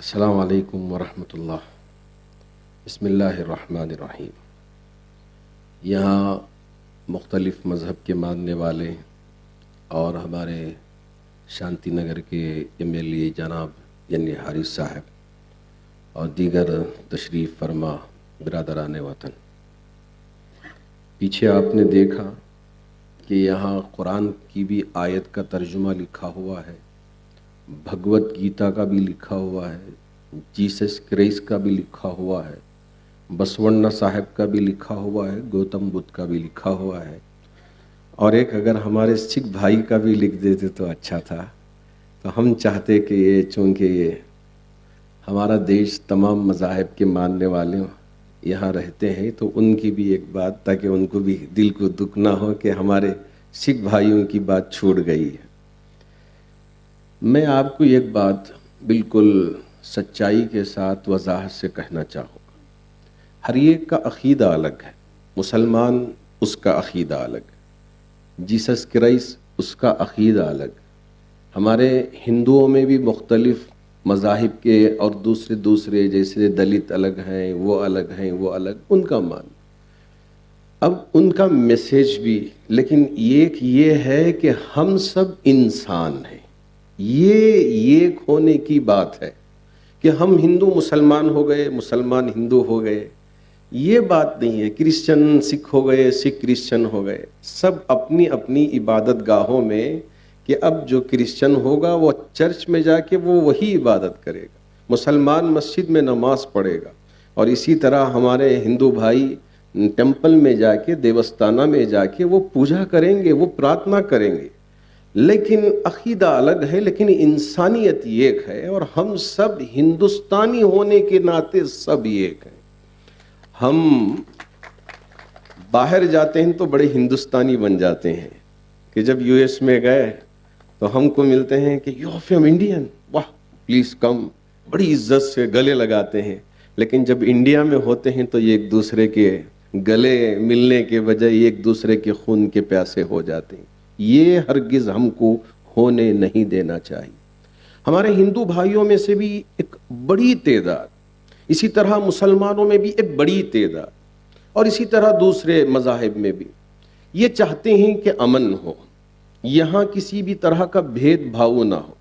السلام علیکم ورحمۃ اللہ۔ بسم اللہ الرحمن الرحیم۔ یہاں مختلف مذہب کے ماننے والے اور ہمارے شانتی نگر کے MLA جناب حارث صاحب اور دیگر تشریف فرما برادران وطن، پیچھے آپ نے دیکھا کہ یہاں قرآن کی بھی آیت کا ترجمہ لکھا ہوا ہے، بھگوت گیتا کا بھی لکھا ہوا ہے، جیسس کرائسٹ کا بھی لکھا ہوا ہے، بسونا صاحب کا بھی لکھا ہوا ہے، گوتم بدھ کا بھی لکھا ہوا ہے، اور ایک اگر ہمارے سکھ بھائی کا بھی لکھ دیتے تو اچھا تھا۔ تو ہم چاہتے کہ یہ چونکہ یہ ہمارا دیش تمام مذاہب کے ماننے والے یہاں رہتے ہیں تو ان کی بھی ایک بات، تاکہ ان کو بھی دل کو دکھ نہ ہو کہ ہمارے سکھ بھائیوں کی بات چھوٹ گئی ہے۔ میں آپ کو ایک بات بالکل سچائی کے ساتھ وضاحت سے کہنا چاہوں گا، ہر ایک کا عقیدہ الگ ہے۔ مسلمان اس کا عقیدہ الگ ہے، جیسس کرائسٹ اس کا عقیدہ الگ ہے، ہمارے ہندوؤں میں بھی مختلف مذاہب کے اور دوسرے جیسے دلت الگ ہیں، وہ الگ ہیں، وہ الگ ان کا مان، اب ان کا میسیج بھی، لیکن ایک یہ ہے کہ ہم سب انسان ہیں۔ یہ ایک ہونے کی بات ہے کہ ہم ہندو مسلمان ہو گئے، مسلمان ہندو ہو گئے، یہ بات نہیں ہے۔ کرسچن سکھ ہو گئے، سکھ کرسچن ہو گئے، سب اپنی اپنی عبادت گاہوں میں، کہ اب جو کرسچن ہوگا وہ چرچ میں جا کے وہ وہی عبادت کرے گا، مسلمان مسجد میں نماز پڑھے گا، اور اسی طرح ہمارے ہندو بھائی ٹیمپل میں جا کے، دیوستانہ میں جا کے وہ پوجا کریں گے، وہ پرارتھنا کریں گے، لیکن عقیدہ الگ ہے، لیکن انسانیت ایک ہے، اور ہم سب ہندوستانی ہونے کے ناطے سب ایک ہیں۔ ہم باہر جاتے ہیں تو بڑے ہندوستانی بن جاتے ہیں، کہ جب US میں گئے تو ہم کو ملتے ہیں کہ یو فرام انڈین، واہ پلیز کم، بڑی عزت سے گلے لگاتے ہیں، لیکن جب انڈیا میں ہوتے ہیں تو ایک دوسرے کے گلے ملنے کے بجائے ایک دوسرے کے خون کے پیاسے ہو جاتے ہیں۔ یہ ہرگز ہم کو ہونے نہیں دینا چاہیے۔ ہمارے ہندو بھائیوں میں سے بھی ایک بڑی تعداد، اسی طرح مسلمانوں میں بھی ایک بڑی تعداد، اور اسی طرح دوسرے مذاہب میں بھی یہ چاہتے ہیں کہ امن ہو، یہاں کسی بھی طرح کا بھید بھاؤ نہ ہو،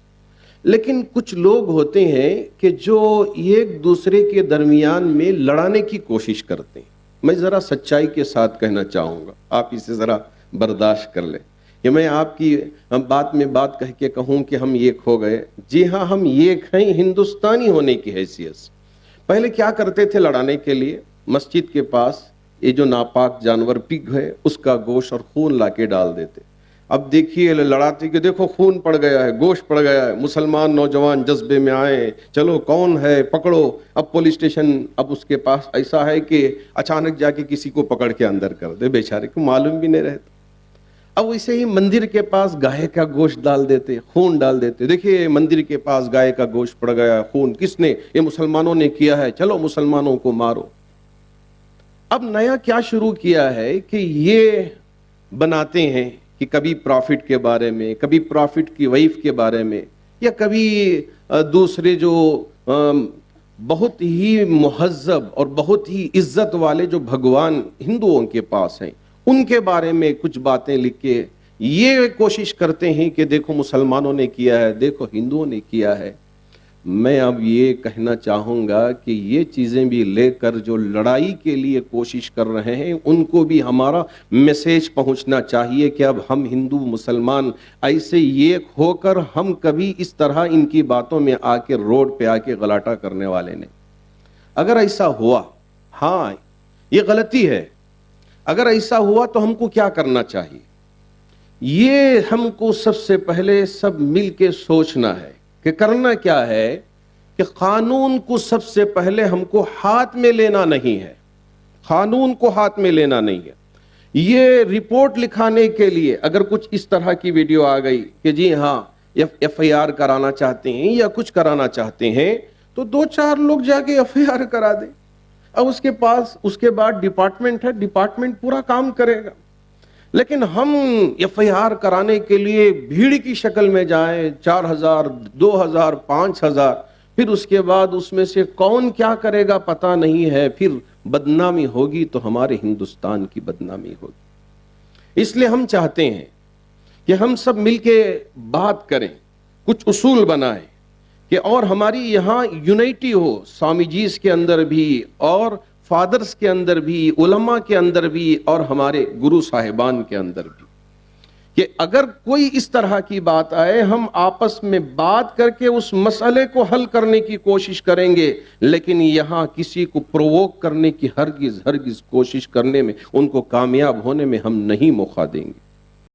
لیکن کچھ لوگ ہوتے ہیں کہ جو ایک دوسرے کے درمیان میں لڑانے کی کوشش کرتے ہیں۔ میں ذرا سچائی کے ساتھ کہنا چاہوں گا، آپ اسے ذرا برداشت کر لیں کہ میں آپ کی بات میں بات کہہ کے کہوں کہ ہم ایک ہو گئے۔ جی ہاں، ہم ایک ہیں ہندوستانی ہونے کی حیثیت سے۔ پہلے کیا کرتے تھے لڑانے کے لیے؟ مسجد کے پاس یہ جو ناپاک جانور پگ ہے اس کا گوشت اور خون لا کے ڈال دیتے۔ اب دیکھیے لڑاتے کہ دیکھو خون پڑ گیا ہے، گوشت پڑ گیا ہے، مسلمان نوجوان جذبے میں آئے، چلو کون ہے پکڑو۔ اب پولیس اسٹیشن اب اس کے پاس ایسا ہے کہ اچانک جا کے کسی کو پکڑ کے اندر کر دے، بیچارے کو معلوم بھی نہیں رہتا۔ اب ویسے ہی مندر کے پاس گائے کا گوشت ڈال دیتے، خون ڈال دیتے، دیکھیے مندر کے پاس گائے کا گوشت پڑ گیا، خون کس نے؟ یہ مسلمانوں نے کیا ہے، چلو مسلمانوں کو مارو۔ اب نیا کیا شروع کیا ہے کہ یہ بناتے ہیں کہ کبھی پرافٹ کے بارے میں، کبھی پرافٹ کی وائف کے بارے میں، یا کبھی دوسرے جو بہت ہی مہذب اور بہت ہی عزت والے جو بھگوان ہندوؤں کے پاس ہیں ان کے بارے میں کچھ باتیں لکھ کے یہ کوشش کرتے ہیں کہ دیکھو مسلمانوں نے کیا ہے، دیکھو ہندوؤں نے کیا ہے۔ میں اب یہ کہنا چاہوں گا کہ یہ چیزیں بھی لے کر جو لڑائی کے لیے کوشش کر رہے ہیں ان کو بھی ہمارا میسیج پہنچنا چاہیے کہ اب ہم ہندو مسلمان ایسے ایک ہو کر ہم کبھی اس طرح ان کی باتوں میں آ کے روڈ پہ آ کے غلاٹہ کرنے والے نہیں۔ اگر ایسا ہوا، ہاں یہ غلطی ہے، اگر ایسا ہوا تو ہم کو کیا کرنا چاہیے؟ یہ ہم کو سب سے پہلے سب مل کے سوچنا ہے کہ کرنا کیا ہے، کہ قانون کو سب سے پہلے ہم کو ہاتھ میں لینا نہیں ہے، قانون کو ہاتھ میں لینا نہیں ہے۔ یہ رپورٹ لکھانے کے لیے اگر کچھ اس طرح کی ویڈیو آ گئی کہ جی ہاں FIR کرانا چاہتے ہیں یا کچھ کرانا چاہتے ہیں تو 2-4 لوگ جا کے FIR کرا دیں، اب اس کے پاس اس کے بعد ڈپارٹمنٹ ہے، ڈپارٹمنٹ پورا کام کرے گا۔ لیکن ہم FIR کرانے کے لیے بھیڑ کی شکل میں جائیں، 4000 2000 5000، پھر اس کے بعد اس میں سے کون کیا کرے گا پتہ نہیں ہے، پھر بدنامی ہوگی تو ہمارے ہندوستان کی بدنامی ہوگی۔ اس لیے ہم چاہتے ہیں کہ ہم سب مل کے بات کریں، کچھ اصول بنائیں کہ اور ہماری یہاں یونائٹی ہو، سوامی جیز کے اندر بھی اور فادرز کے اندر بھی، علماء کے اندر بھی اور ہمارے گرو صاحبان کے اندر بھی، کہ اگر کوئی اس طرح کی بات آئے ہم آپس میں بات کر کے اس مسئلے کو حل کرنے کی کوشش کریں گے، لیکن یہاں کسی کو پرووک کرنے کی ہرگز کوشش کرنے میں، ان کو کامیاب ہونے میں ہم نہیں موقع دیں گے۔